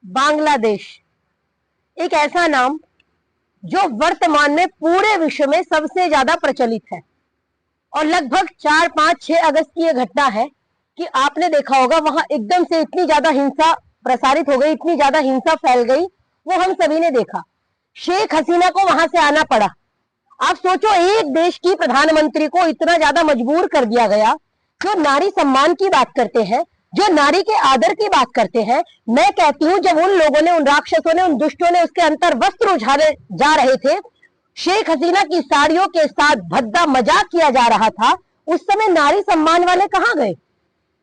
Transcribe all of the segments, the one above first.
बांग्लादेश एक ऐसा नाम जो वर्तमान में पूरे विश्व में सबसे ज्यादा प्रचलित है और लगभग 4, 5, 6 अगस्त की यह घटना है कि आपने देखा होगा वहां एकदम से इतनी ज्यादा हिंसा प्रसारित हो गई, इतनी ज्यादा हिंसा फैल गई, वो हम सभी ने देखा। शेख हसीना को वहां से आना पड़ा। आप सोचो, एक देश की प्रधानमंत्री को इतना ज्यादा मजबूर कर दिया गया। जो नारी सम्मान की बात करते हैं, जो नारी के आदर की बात करते हैं, मैं कहती हूं जब उन लोगों ने, उन राक्षसों ने, उन दुष्टों ने उसके अंतर वस्त्र उछाले जा रहे थे, शेख हसीना की साड़ियों के साथ भद्दा मजाक किया जा रहा था, उस समय नारी सम्मान वाले कहां गए?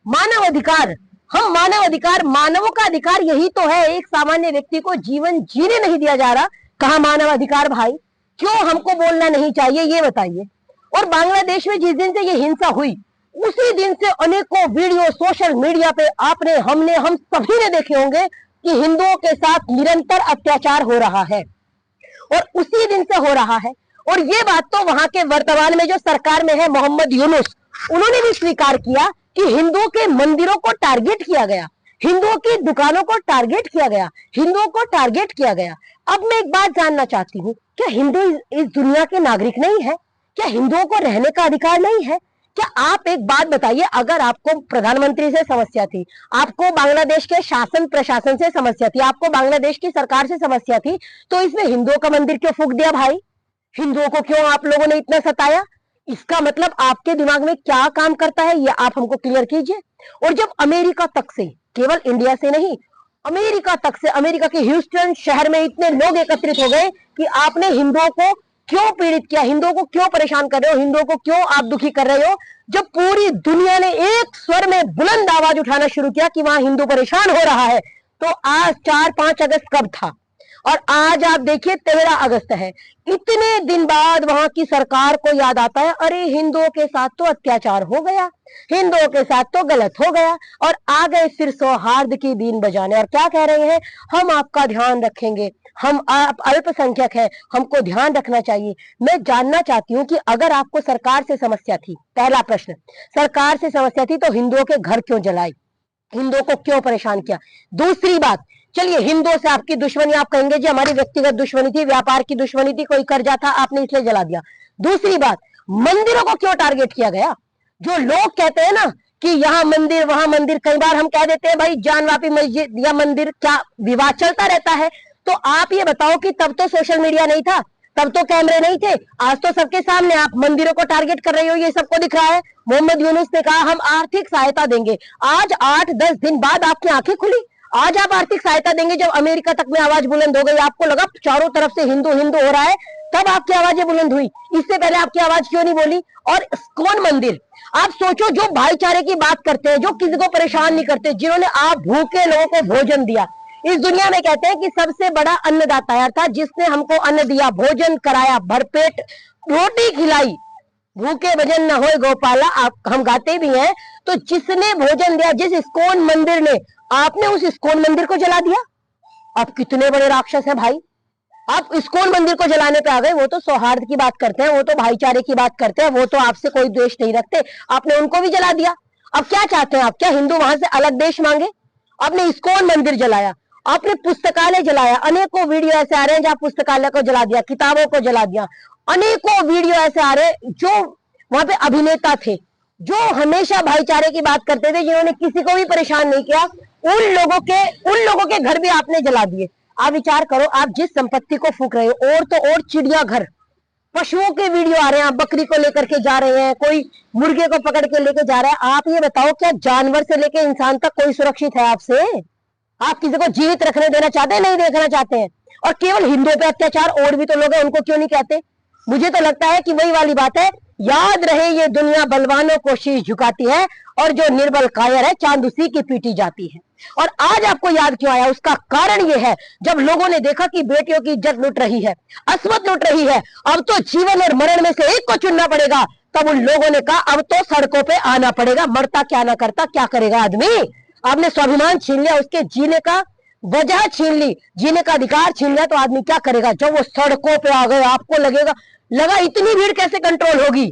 मानव अधिकार, हम मानव अधिकार, मानवों का अधिकार यही तो है। एक सामान्य व्यक्ति को जीवन जीने नहीं दिया जा रहा, कहां मानव अधिकार भाई? क्यों हमको बोलना नहीं चाहिए, ये बताइए। और बांग्लादेश में जिस दिन से ये हिंसा हुई, उसी दिन से अनेकों वीडियो सोशल मीडिया पे आपने, हमने, हम सभी ने देखे होंगे कि हिंदुओं के साथ निरंतर अत्याचार हो रहा है और उसी दिन से हो रहा है। और ये बात तो वहां के वर्तमान में जो सरकार में है मोहम्मद यूनुस, उन्होंने भी स्वीकार किया कि हिंदुओं के मंदिरों को टारगेट किया गया, हिंदुओं की दुकानों को टारगेट किया गया, हिंदुओं को टारगेट किया गया। अब मैं एक बात जानना चाहती हूँ, क्या हिंदू इस दुनिया के नागरिक नहीं है? क्या हिंदुओं को रहने का अधिकार नहीं है? क्या आप एक बात बताइए, अगर आपको प्रधानमंत्री से समस्या थी, आपको बांग्लादेश के शासन प्रशासन से समस्या थी, आपको बांग्लादेश की सरकार से समस्या थी, तो इसमें हिंदुओं का मंदिर क्यों फूंक दिया भाई? हिंदुओं को क्यों आप लोगों ने इतना सताया? इसका मतलब आपके दिमाग में क्या काम करता है, ये आप हमको क्लियर कीजिए। और जब अमेरिका तक से, केवल इंडिया से नहीं, अमेरिका तक से, अमेरिका के ह्यूस्टन शहर में इतने लोग एकत्रित हो गए कि आपने हिंदुओं को क्यों पीड़ित किया, हिंदुओं को क्यों परेशान कर रहे हो, हिंदुओं को क्यों आप दुखी कर रहे हो? जब पूरी दुनिया ने एक स्वर में बुलंद आवाज उठाना शुरू किया कि वहां हिंदू परेशान हो रहा है, तो आज 4, 5 अगस्त कब था? और आज आप देखिए 13 अगस्त है। इतने दिन बाद वहां की सरकार को याद आता है, अरे हिंदुओं के साथ तो अत्याचार हो गया, हिंदुओं के साथ तो गलत हो गया, और आ गए फिर सौहार्द की बीन बजाने। और क्या कह रहे हैं? हम आपका ध्यान रखेंगे, हम आप अल्पसंख्यक है, हमको ध्यान रखना चाहिए। मैं जानना चाहती हूँ कि अगर आपको सरकार से समस्या थी, पहला प्रश्न, सरकार से समस्या थी तो हिंदुओं के घर क्यों जलाए, हिंदुओं को क्यों परेशान किया? दूसरी बात, चलिए हिंदुओं से आपकी दुश्मनी, आप कहेंगे जी हमारी व्यक्तिगत दुश्मनी थी, व्यापार की दुश्मनी थी, कोई कर्जा था, आपने इसलिए जला दिया। दूसरी बात, मंदिरों को क्यों टारगेट किया गया? जो लोग कहते हैं ना कि यहाँ मंदिर वहां मंदिर, कई बार हम कह देते हैं भाई जानवापी मस्जिद या मंदिर, क्या विवाद चलता रहता है। तो आप ये बताओ कि तब तो सोशल मीडिया नहीं था, तब तो कैमरे नहीं थे, आज तो सबके सामने आप मंदिरों को टारगेट कर रहे हो, ये सबको दिख रहा है। मोहम्मद यूनुस ने कहा हम आर्थिक सहायता देंगे, आज 8-10 दिन बाद आपकी आंखें खुली, आज आप आर्थिक सहायता देंगे। जब अमेरिका तक में आवाज बुलंद हो गई, आपको लगा चारों तरफ से हिंदू हिंदू हो रहा है, तब आपकी आवाजें बुलंद हुई, इससे पहले आपकी आवाज क्यों नहीं बोली? और इस्कॉन मंदिर, आप सोचो, जो भाईचारे की बात करते हैं, जो किसी को परेशान नहीं करते, जिन्होंने आप भूखे लोगों को भोजन दिया, इस दुनिया में कहते हैं कि सबसे बड़ा अन्नदाता अर्थात जिसने हमको अन्न दिया, भोजन कराया, भरपेट रोटी खिलाई, भूखे भजन न होए गोपाला, आप हम गाते भी हैं। तो जिसने भोजन दिया, जिस इस्कॉन मंदिर ने, आपने उस इस्कॉन मंदिर को जला दिया। आप कितने बड़े राक्षस हैं भाई, आप इस्कॉन मंदिर को जलाने पे आ गए। वो तो सौहार्द की बात करते हैं, वो तो भाईचारे की बात करते हैं, वो तो आपसे कोई द्वेष नहीं रखते, आपने उनको भी जला दिया। अब क्या चाहते हैं आप? क्या हिंदू वहां से अलग देश मांगे? आपने इस्कॉन मंदिर जलाया, आपने पुस्तकालय जलाया, अनेकों वीडियो ऐसे आ रहे हैं जहां पुस्तकालय को जला दिया, किताबों को जला दिया, अनेकों वीडियो ऐसे आ रहे जो वहां पे अभिनेता थे, जो हमेशा भाईचारे की बात करते थे, जिन्होंने किसी को भी परेशान नहीं किया, उन लोगों के घर भी आपने जला दिए। आप विचार करो, आप जिस संपत्ति को फूंक रहे हो, और तो और चिड़ियाघर, पशुओं के वीडियो आ रहे हैं, आप बकरी को लेकर के जा रहे हैं, कोई मुर्गे को पकड़ के लेके जा रहा है। आप ये बताओ, क्या जानवर से लेके इंसान तक कोई सुरक्षित है आपसे? आप किसी को जीवित रखने देना चाहते हैं? नहीं देखना चाहते हैं। और केवल हिंदुओं पे अत्याचार, और भी तो लोग हैं, उनको क्यों नहीं कहते? मुझे तो लगता है कि वही वाली बात है, याद रहे ये दुनिया बलवानों को शीश झुकाती है, और जो निर्बल कायर है चांद उसी की पीटी जाती है। और आज आपको याद क्यों आया? उसका कारण ये है, जब लोगों ने देखा कि बेटियों की इज्जत लुट रही है, अस्मत लुट रही है, अब तो जीवन और मरण में से एक को चुनना पड़ेगा, तब उन लोगों ने कहा अब तो सड़कों पे आना पड़ेगा, मरता क्या ना करता, क्या करेगा आदमी? आपने स्वाभिमान छीन लिया, उसके जीने का वजह छीन ली, जीने का अधिकार छीन लिया, तो आदमी क्या करेगा? जब वो सड़कों पे आ गए, आपको लगा इतनी भीड़ कैसे कंट्रोल होगी?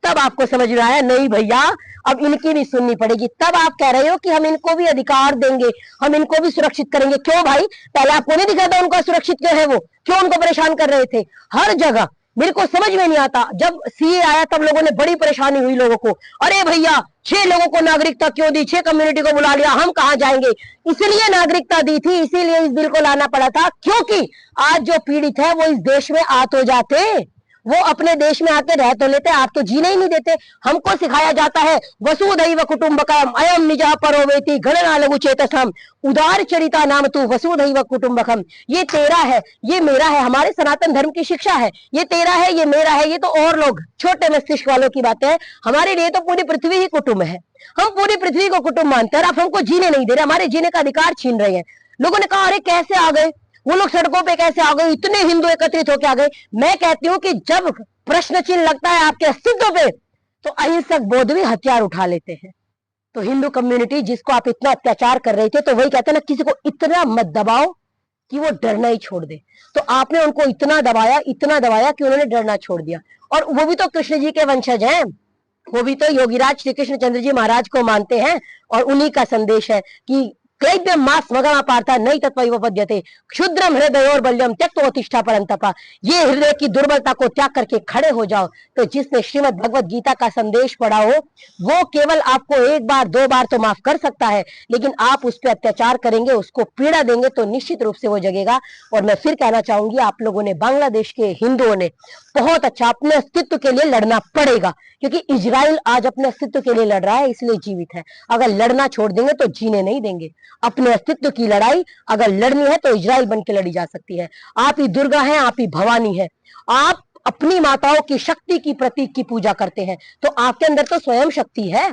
तब आपको समझ में आया नहीं भैया अब इनकी भी सुननी पड़ेगी। तब आप कह रहे हो कि हम इनको भी अधिकार देंगे, हम इनको भी सुरक्षित करेंगे। क्यों भाई, पहले आपको नहीं दिखा था उनका सुरक्षित क्यों है, वो क्यों उनको परेशान कर रहे थे हर जगह। मेरे को समझ में नहीं आता, जब सीए आया तब लोगों ने बड़ी परेशानी हुई लोगों को, अरे भैया 6 लोगों को नागरिकता क्यों दी, 6 कम्युनिटी को बुला लिया, हम कहां जाएंगे। इसलिए नागरिकता दी थी, इसीलिए इस बिल को लाना पड़ा था, क्योंकि आज जो पीड़ित है वो इस देश में आ तो जाते, वो अपने देश में आके रह तो लेते, आप तो जीने ही नहीं देते। हमको सिखाया जाता है वसुधैव कुटुंबकम अयम निजः परो वेति गणना लघु चेतसम उदार चरिता नाम तू वसुधैव कुटुंबकम। ये तेरा है, ये मेरा है, हमारे सनातन धर्म की शिक्षा है। ये तेरा है, ये मेरा है, ये तो और लोग छोटे मस्तिष्क वालों की बातें है। हमारे लिए तो पूरी पृथ्वी ही कुटुंब है, हम पूरी पृथ्वी को कुटुंब मानते हैं। आप हमको जीने नहीं दे रहे, हमारे जीने का अधिकार छीन रहे हैं। लोगों ने कहा अरे कैसे आ गए वो लोग, सड़कों पे कैसे आ गए, इतने हिंदू एकत्रित होकर आ गए। मैं कहती हूं कि जब प्रश्न चिन्ह लगता है आपके अस्तित्व पे तो अहिंसक बोध भी हथियार उठा लेते हैं। तो हिंदू कम्युनिटी जिसको आप इतना अत्याचार कर रहे थे, तो वही कहते हैं ना, किसी को इतना मत दबाओ कि वो डरना ही छोड़ दे। तो आपने उनको इतना दबाया कि उन्होंने डरना छोड़ दिया। और वो भी तो कृष्ण जी के वंशज हैं, वो भी तो योगीराज श्री कृष्ण चंद्र जी महाराज को मानते हैं। और उन्हीं का संदेश है कि क्लैब्य मास मगमा पार्था नहीं तत्व पद्यते क्षुद्रम हृदयोर बल्यम त्यक्तोतिष्ठा परंतपा। ये हृदय की दुर्बलता को त्याग करके खड़े हो जाओ। तो जिसने श्रीमद् भगवत गीता का संदेश पढ़ा हो वो केवल आपको 1 बार 2 बार तो माफ कर सकता है, लेकिन आप उस पर अत्याचार करेंगे, उसको पीड़ा देंगे तो निश्चित रूप से वो जगेगा। और मैं फिर कहना चाहूंगी, आप लोगों ने, बांग्लादेश के हिंदुओं ने बहुत अच्छा, अपने अस्तित्व के लिए लड़ना पड़ेगा, क्योंकि इजराइल आज अपने अस्तित्व के लिए लड़ रहा है, इसलिए जीवित है। अगर लड़ना छोड़ देंगे तो जीने नहीं देंगे। अपने अस्तित्व की लड़ाई अगर लड़नी है तो इजराइल बन के लड़ी जा सकती है। आप ही दुर्गा हैं, आप ही भवानी है, आप अपनी माताओं की शक्ति की प्रतीक की पूजा करते हैं, तो आपके अंदर तो स्वयं शक्ति है।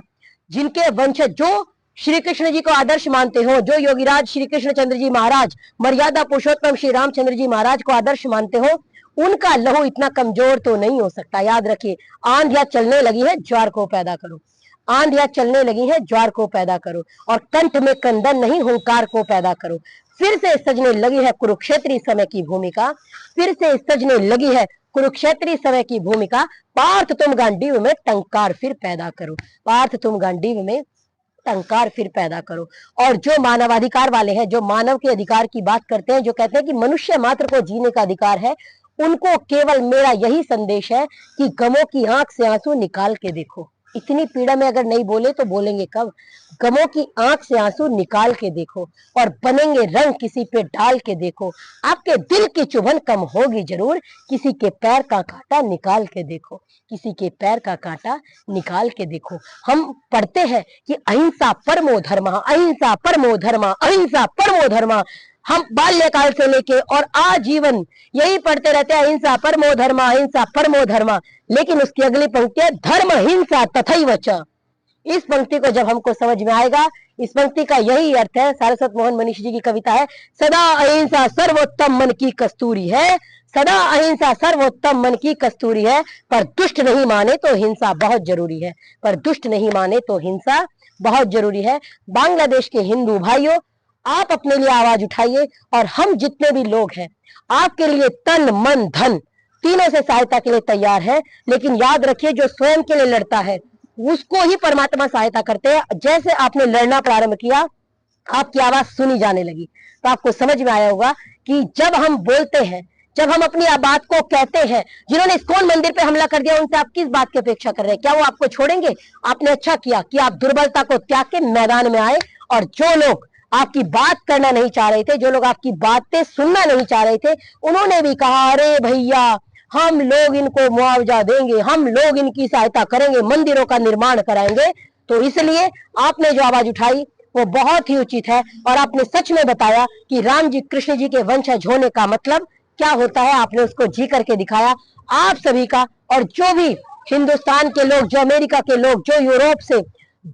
जिनके वंशज जो श्री कृष्ण जी को आदर्श मानते हो, जो योगीराज श्री कृष्ण चंद्र जी महाराज, मर्यादा पुरुषोत्तम श्री रामचंद्र जी महाराज को आदर्श मानते हो, उनका लहू इतना कमजोर तो नहीं हो सकता। याद रखिए, आंधियां चलने लगी है, ज्वार को पैदा करो। आंधियां चलने लगी है, ज्वार को पैदा करो। और कंठ में कंदन नहीं, हुंकार को पैदा करो। फिर से सजने लगी है कुरुक्षेत्री समय की भूमिका, फिर से सजने लगी है कुरुक्षेत्री समय की भूमिका। पार्थ तुम गांडीव में टंकार फिर पैदा करो, पार्थ तुम गांडीव में टंकार फिर पैदा करो। और जो मानवाधिकार वाले हैं, जो मानव के अधिकार की बात करते हैं, जो कहते हैं कि मनुष्य मात्र को जीने का अधिकार है, उनको केवल मेरा यही संदेश है कि गमों की आंख से आंसू निकाल के देखो। इतनी पीड़ा में अगर नहीं बोले तो बोलेंगे कब? गमों की आंख से आंसू निकाल के देखो और बनेंगे रंग किसी पे डाल के देखो। आपके दिल की चुभन कम होगी जरूर, किसी के पैर का कांटा निकाल के देखो, किसी के पैर का कांटा निकाल के देखो। हम पढ़ते हैं कि अहिंसा परमो धर्म, अहिंसा परमो धर्म, अहिंसा परमो धर्म। हम बाल्यकाल से लेके और आजीवन यही पढ़ते रहते हैं, अहिंसा परमो धर्म, अहिंसा परमो धर्म। लेकिन उसकी अगली पंक्ति है धर्म हिंसा तथैव च। इस पंक्ति को जब हमको समझ में आएगा, इस पंक्ति का यही अर्थ है, सारस्वत मोहन मनीष जी की कविता है, सदा अहिंसा सर्वोत्तम मन की कस्तूरी है, सदा अहिंसा सर्वोत्तम मन की कस्तूरी है। पर दुष्ट नहीं माने तो हिंसा बहुत जरूरी है, पर दुष्ट नहीं माने तो हिंसा बहुत जरूरी है। बांग्लादेश के हिंदू भाइयों, आप अपने लिए आवाज उठाइए और हम जितने भी लोग हैं आपके लिए तन मन धन तीनों से सहायता के लिए तैयार है। लेकिन याद रखिए, जो स्वयं के लिए लड़ता है उसको ही परमात्मा सहायता करते हैं। जैसे आपने लड़ना प्रारंभ किया, आपकी आवाज सुनी जाने लगी, तो आपको समझ में आया होगा कि जब हम बोलते हैं, जब हम अपनी बात को कहते हैं, जिन्होंने इस्कॉन मंदिर पे हमला कर दिया उनसे आप किस बात की अपेक्षा कर रहे हैं? क्या वो आपको छोड़ेंगे? आपने अच्छा किया कि आप दुर्बलता को त्याग के मैदान में आए। और जो लोग आपकी बात करना नहीं चाह रहे थे, जो लोग आपकी बातें सुनना नहीं चाह रहे थे, उन्होंने भी कहा अरे भैया हम लोग इनको मुआवजा देंगे, हम लोग इनकी सहायता करेंगे, मंदिरों का निर्माण कराएंगे। तो इसलिए आपने जो आवाज उठाई वो बहुत ही उचित है और आपने सच में बताया कि राम जी कृष्ण जी के वंशज होने का मतलब क्या होता है। आपने उसको जी करके दिखाया। आप सभी का, और जो भी हिंदुस्तान के लोग, जो अमेरिका के लोग, जो यूरोप से,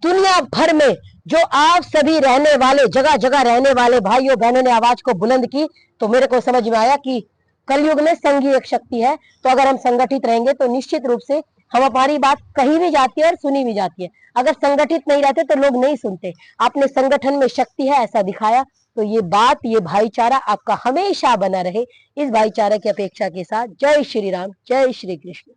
दुनिया भर में जो आप सभी रहने वाले, जगह जगह रहने वाले भाइयों बहनों ने आवाज को बुलंद की, तो मेरे को समझ में आया कि कलयुग में संघ ही एक शक्ति है। तो अगर हम संगठित रहेंगे तो निश्चित रूप से हम, हमारी बात कही भी जाती है और सुनी भी जाती है। अगर संगठित नहीं रहते तो लोग नहीं सुनते। आपने संगठन में शक्ति है ऐसा दिखाया। तो ये बात, ये भाईचारा आपका हमेशा बना रहे, इस भाईचारा की अपेक्षा के साथ। जय श्री राम, जय श्री कृष्ण।